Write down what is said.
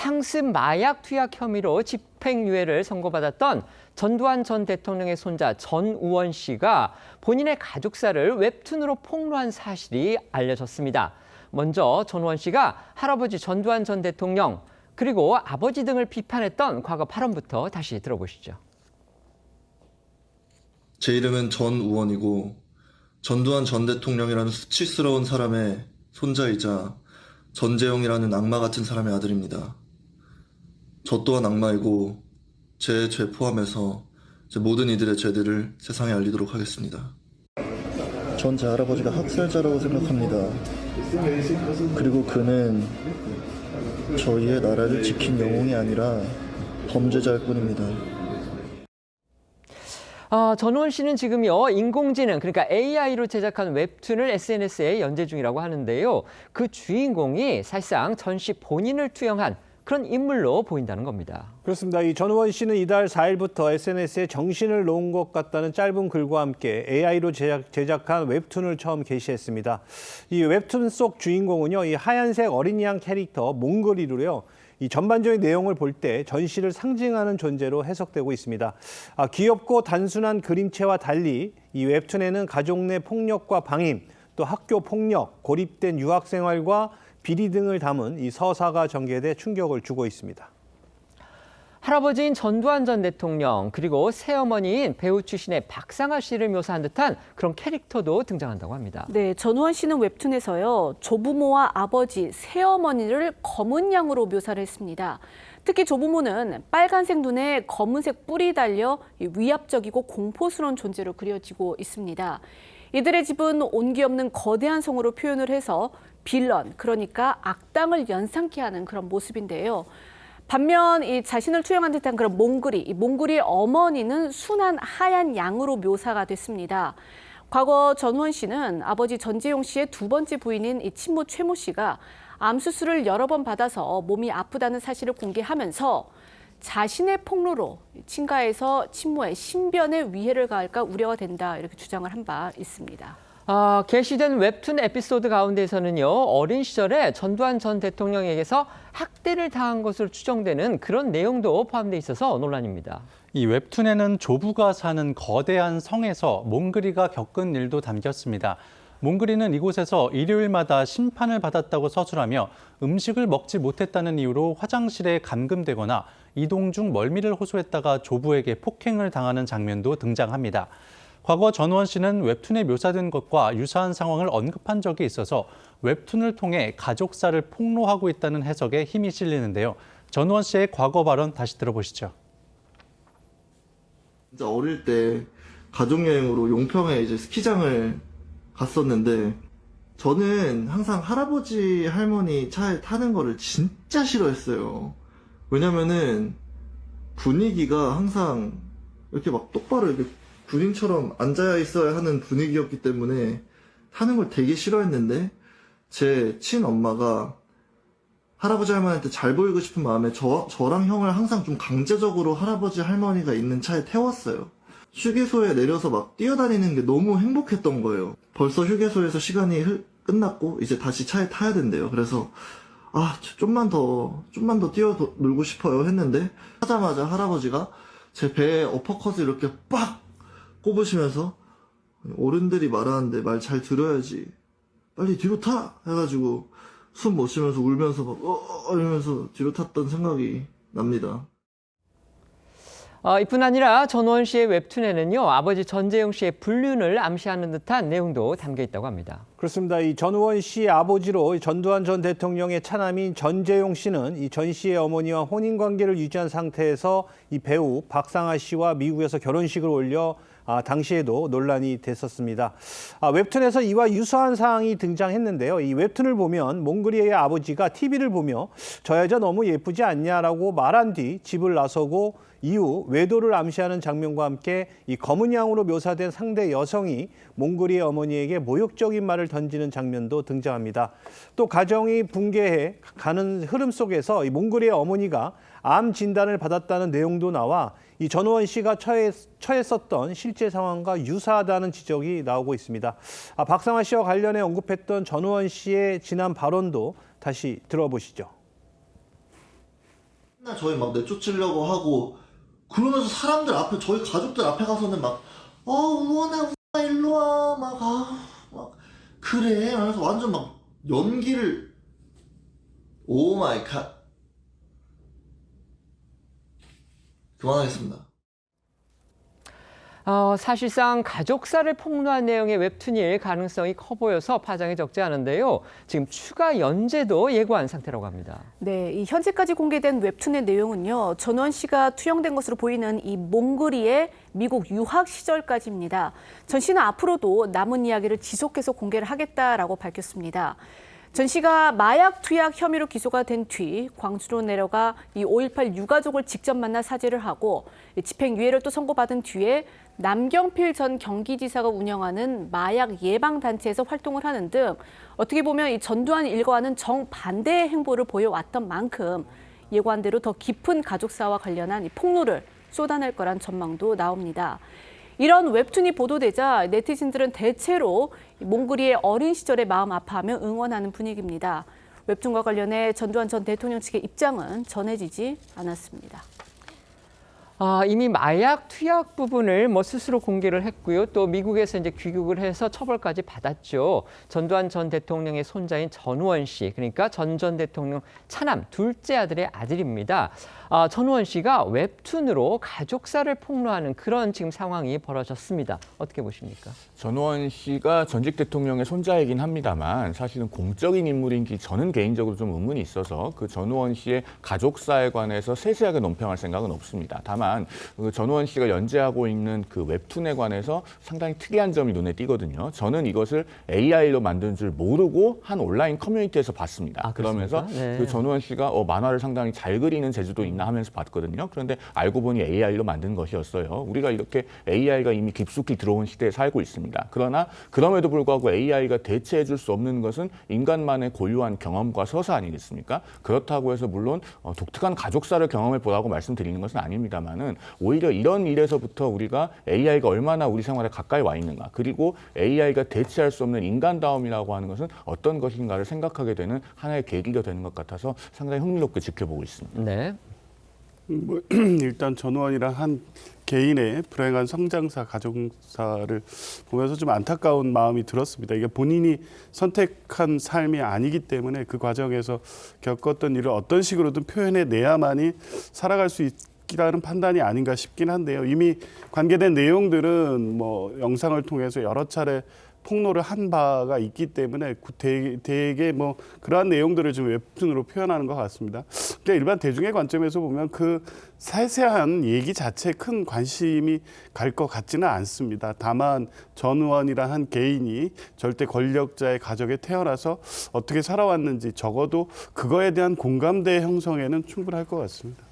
상습 마약 투약 혐의로 집행유예를 선고받았던 전두환 전 대통령의 손자 전우원 씨가 본인의 가족사를 웹툰으로 폭로한 사실이 알려졌습니다. 먼저 전우원 씨가 할아버지 전두환 전 대통령 그리고 아버지 등을 비판했던 과거 발언부터 다시 들어보시죠. 제 이름은 전우원이고 전두환 전 대통령이라는 수치스러운 사람의 손자이자 전재용이라는 악마 같은 사람의 아들입니다. 저 또한 악마이고 제 죄 포함해서 제 모든 이들의 죄들을 세상에 알리도록 하겠습니다. 전 제 할아버지가 학살자라고 생각합니다. 그리고 그는 저희의 나라를 지킨 영웅이 아니라 범죄자일 뿐입니다. 전우원 씨는 지금요 인공지능 그러니까 AI로 제작한 웹툰을 SNS에 연재 중이라고 하는데요. 그 주인공이 사실상 전 씨 본인을 투영한 그런 인물로 보인다는 겁니다. 그렇습니다. 이 전우원 씨는 이달 4일부터 SNS에 정신을 놓은 것 같다는 짧은 글과 함께 AI로 제작한 웹툰을 처음 게시했습니다. 이 웹툰 속 주인공은요, 이 하얀색 어린이 양 캐릭터 몽글이로요. 이 전반적인 내용을 볼 때 전 씨를 상징하는 존재로 해석되고 있습니다. 귀엽고 단순한 그림체와 달리 이 웹툰에는 가족 내 폭력과 방임, 또 학교 폭력, 고립된 유학 생활과 비리 등을 담은 이 서사가 전개돼 충격을 주고 있습니다. 할아버지인 전두환 전 대통령 그리고 새어머니인 배우 출신의 박상아 씨를 묘사한 듯한 그런 캐릭터도 등장한다고 합니다. 네, 전우원 씨는 웹툰에서요. 조부모와 아버지, 새어머니를 검은 양으로 묘사를 했습니다. 특히 조부모는 빨간색 눈에 검은색 뿔이 달려 위압적이고 공포스러운 존재로 그려지고 있습니다. 이들의 집은 온기 없는 거대한 성으로 표현을 해서 빌런, 그러니까 악당을 연상케 하는 그런 모습인데요. 반면 이 자신을 투영한 듯한 그런 몽글이, 이 몽글이의 어머니는 순한 하얀 양으로 묘사가 됐습니다. 과거 전우원 씨는 아버지 전재용 씨의 두 번째 부인인 이 친모 최모 씨가 암 수술을 여러 번 받아서 몸이 아프다는 사실을 공개하면서 자신의 폭로로 친가에서 친모의 신변에 위해를 가할까 우려가 된다 이렇게 주장을 한 바 있습니다. 게시된 웹툰 에피소드 가운데서는요, 어린 시절에 전두환 전 대통령에게서 학대를 당한 것으로 추정되는 그런 내용도 포함되어 있어서 논란입니다. 이 웹툰에는 조부가 사는 거대한 성에서 몽글이가 겪은 일도 담겼습니다. 몽글이는 이곳에서 일요일마다 심판을 받았다고 서술하며 음식을 먹지 못했다는 이유로 화장실에 감금되거나 이동 중 멀미를 호소했다가 조부에게 폭행을 당하는 장면도 등장합니다. 과거 전우원 씨는 웹툰에 묘사된 것과 유사한 상황을 언급한 적이 있어서 웹툰을 통해 가족사를 폭로하고 있다는 해석에 힘이 실리는데요. 전우원 씨의 과거 발언 다시 들어보시죠. 진짜 어릴 때 가족여행으로 용평에 이제 스키장을 갔었는데 저는 항상 할아버지 할머니 차에 타는 거를 진짜 싫어했어요. 왜냐면은 분위기가 항상 이렇게 막 똑바로 이렇게 군인처럼 앉아 있어야 하는 분위기였기 때문에 타는 걸 되게 싫어했는데 제 친엄마가 할아버지 할머니한테 잘 보이고 싶은 마음에 저랑 형을 항상 좀 강제적으로 할아버지 할머니가 있는 차에 태웠어요. 휴게소에 내려서 막 뛰어다니는 게 너무 행복했던 거예요. 벌써 휴게소에서 시간이 끝났고 이제 다시 차에 타야 된대요. 그래서 좀만 더 뛰어놀고 싶어요 했는데 하자마자 할아버지가 제 배에 어퍼컷을 이렇게 빡 꼽으시면서 어른들이 말하는데 말 잘 들어야지 빨리 뒤로 타 해가지고 숨 못 쉬면서 울면서 막 이러면서 뒤로 탔던 생각이 납니다. 이뿐 아니라 전우원 씨의 웹툰에는요, 아버지 전재용 씨의 불륜을 암시하는 듯한 내용도 담겨 있다고 합니다. 그렇습니다. 이 전우원 씨 아버지로 전두환 전 대통령의 차남인 전재용 씨는 이 전 씨의 어머니와 혼인 관계를 유지한 상태에서 이 배우 박상아 씨와 미국에서 결혼식을 올려 당시에도 논란이 됐었습니다. 웹툰에서 이와 유사한 사항이 등장했는데요. 이 웹툰을 보면 몽글이의 아버지가 TV를 보며 저 여자 너무 예쁘지 않냐라고 말한 뒤 집을 나서고 이후 외도를 암시하는 장면과 함께 이 검은 양으로 묘사된 상대 여성이 몽글이의 어머니에게 모욕적인 말을 던지는 장면도 등장합니다. 또 가정이 붕괴해 가는 흐름 속에서 이 몽글이의 어머니가 암 진단을 받았다는 내용도 나와 이 전우원 씨가 처했었던 실제 상황과 유사하다는 지적이 나오고 있습니다. 박상아 씨와 관련해 언급했던 전우원 씨의 지난 발언도 다시 들어보시죠. 맨날 저희 막 내쫓으려고 하고 그러면서 사람들 앞에 저희 가족들 앞에 가서는 막 우원아 일로 와 막 그래 하면서 완전 막 연기를 오 마이 갓 그만하겠습니다. 사실상 가족사를 폭로한 내용의 웹툰일 가능성이 커 보여서 파장이 적지 않은데요. 지금 추가 연재도 예고한 상태라고 합니다. 네, 이 현재까지 공개된 웹툰의 내용은요. 전우원 씨가 투영된 것으로 보이는 이 몽골이의 미국 유학 시절까지입니다. 전 씨는 앞으로도 남은 이야기를 지속해서 공개를 하겠다라고 밝혔습니다. 전 씨가 마약 투약 혐의로 기소가 된 뒤 광주로 내려가 이 5.18 유가족을 직접 만나 사죄를 하고 집행유예를 또 선고받은 뒤에 남경필 전 경기지사가 운영하는 마약 예방단체에서 활동을 하는 등 어떻게 보면 이 전두환 일과와는 정반대의 행보를 보여왔던 만큼 예고한 대로 더 깊은 가족사와 관련한 이 폭로를 쏟아낼 거란 전망도 나옵니다. 이런 웹툰이 보도되자 네티즌들은 대체로 몽골이의 어린 시절의 마음 아파하며 응원하는 분위기입니다. 웹툰과 관련해 전두환 전 대통령 측의 입장은 전해지지 않았습니다. 이미 마약 투약 부분을 스스로 공개를 했고요. 또 미국에서 이제 귀국을 해서 처벌까지 받았죠. 전두환 전 대통령의 손자인 전우원 씨, 그러니까 전 대통령 차남 둘째 아들의 아들입니다. 전우원 씨가 웹툰으로 가족사를 폭로하는 그런 지금 상황이 벌어졌습니다. 어떻게 보십니까? 전우원 씨가 전직 대통령의 손자이긴 합니다만 사실은 공적인 인물인지 저는 개인적으로 좀 의문이 있어서 그 전우원 씨의 가족사에 관해서 세세하게 논평할 생각은 없습니다. 다만 그 전우원 씨가 연재하고 있는 그 웹툰에 관해서 상당히 특이한 점이 눈에 띄거든요. 저는 이것을 AI로 만든 줄 모르고 한 온라인 커뮤니티에서 봤습니다. 그러면서 네. 그 전우원 씨가 만화를 상당히 잘 그리는 재주도 있나 하면서 봤거든요. 그런데 알고 보니 AI로 만든 것이었어요. 우리가 이렇게 AI가 이미 깊숙이 들어온 시대에 살고 있습니다. 그러나 그럼에도 불구하고 AI가 대체해 줄 수 없는 것은 인간만의 고유한 경험과 서사 아니겠습니까? 그렇다고 해서 물론 독특한 가족사를 경험해 보라고 말씀드리는 것은 아닙니다만은 오히려 이런 일에서부터 우리가 AI가 얼마나 우리 생활에 가까이 와 있는가, 그리고 AI가 대체할 수 없는 인간다움이라고 하는 것은 어떤 것인가를 생각하게 되는 하나의 계기가 되는 것 같아서 상당히 흥미롭게 지켜보고 있습니다. 네. 일단 전우원이란 한 개인의 불행한 성장사, 가정사를 보면서 좀 안타까운 마음이 들었습니다. 이게 본인이 선택한 삶이 아니기 때문에 그 과정에서 겪었던 일을 어떤 식으로든 표현해내야만이 살아갈 수 있기라는 판단이 아닌가 싶긴 한데요. 이미 관계된 내용들은 영상을 통해서 여러 차례 폭로를 한 바가 있기 때문에 되게 그러한 내용들을 좀 웹툰으로 표현하는 것 같습니다. 그러니까 일반 대중의 관점에서 보면 그 세세한 얘기 자체에 큰 관심이 갈 것 같지는 않습니다. 다만 전우원이란 한 개인이 절대 권력자의 가족에 태어나서 어떻게 살아왔는지 적어도 그거에 대한 공감대 형성에는 충분할 것 같습니다.